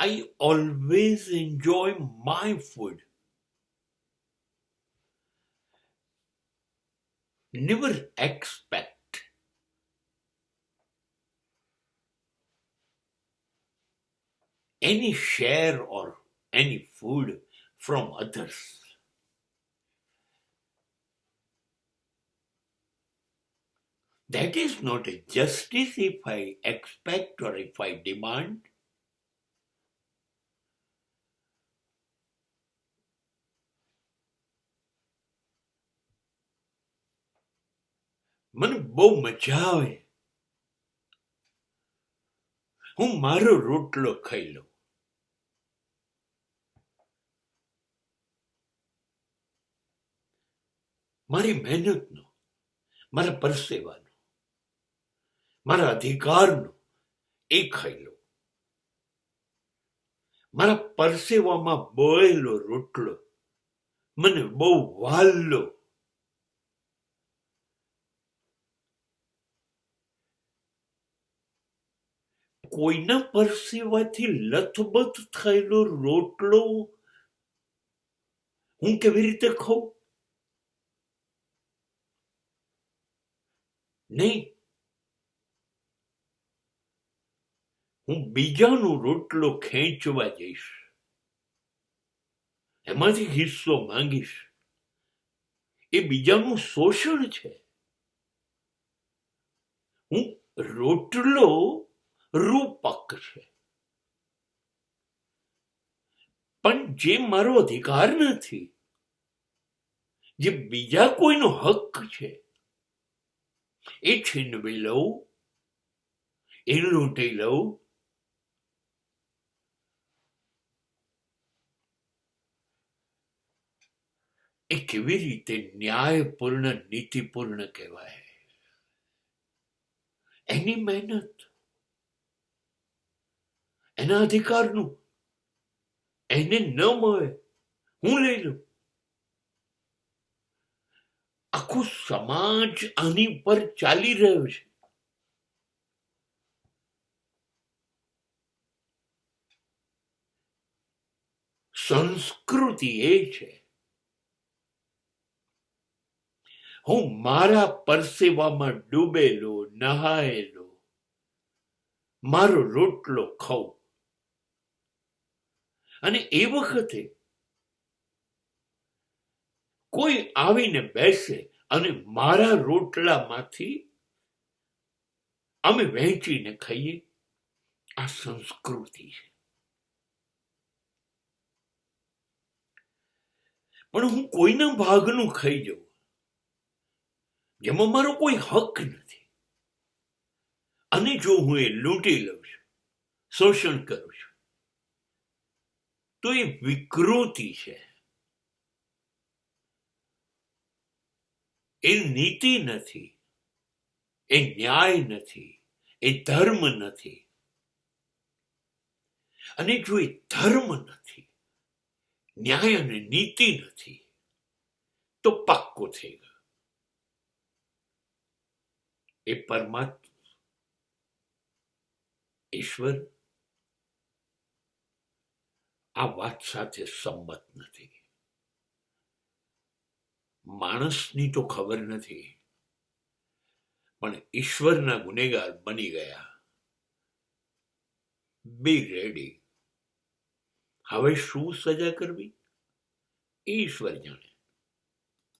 I always enjoy my food. Never expect any share or any food from others. That is not a justice if I expect or if I demand. મને બહુ મજા આવે. હું મારો રોટલો ખાઈ લઉં. મારી મહેનતનો, મારા પરસેવાનો, મારા અધિકારનો એ ખાઈ લઉં. મારા પરસેવામાં બોળેલો રોટલો મને બહુ વહાલો. કોઈના પરસેવાથી લથબથ થયેલો રોટલો હું કેવી રીતે ખાઉં? નહીં, હું બીજાનો રોટલો ખેંચવા જઈશ, એમાંથી હિસ્સો માંગીશ. એ બીજાનું શોષણ છે. હું રોટલો રૂપક છે, પણ જે મારો અધિકાર નથી, જે બીજા કોઈનો હક છે, એ છીનવી લઉં, એ લૂંટી લઉં. એ કેવી રીતે ન્યાયપૂર્ણ, નીતિપૂર્ણ કહેવાય? એની મહેનત, એના અધિકારનું એને ન મળે, હું લઈ લઉં. આખો સમાજ આની પર ચાલી રહ્યો છે. સંસ્કૃતિ એ છે, હું મારા પરસેવામાં ડૂબેલો, નહાયેલો મારો રોટલો ખાઉં. અને એ વખતે કોઈ આવીને બેસે અને મારા રોટલામાંથી અમે વહેંચીને ખાઈએ. આ સંસ્કૃતિ છે. પણ હું કોઈના ભાગનું ખાઈ જાઉં, જેમાં મારો કોઈ હક નથી, અને જો હું એ લૂંટી લઉં છું, શોષણ કરું છું, તો એ વિકૃતિ છે. એ નીતિ નથી, એ ન્યાય નથી, એ ધર્મ નથી. અને જો એ ધર્મ નથી, ન્યાય અને નીતિ નથી, તો પાક્કો થઈ ગયો. એ પરમાત્મા, ઈશ્વર આ વાત સાથે સંમત નથી. માણસની તો ખબર નથી, પણ ઈશ્વરના ગુનેગાર બની ગયા. બી રેડી. હવે શું સજા કરવી એ ઈશ્વર જાણે.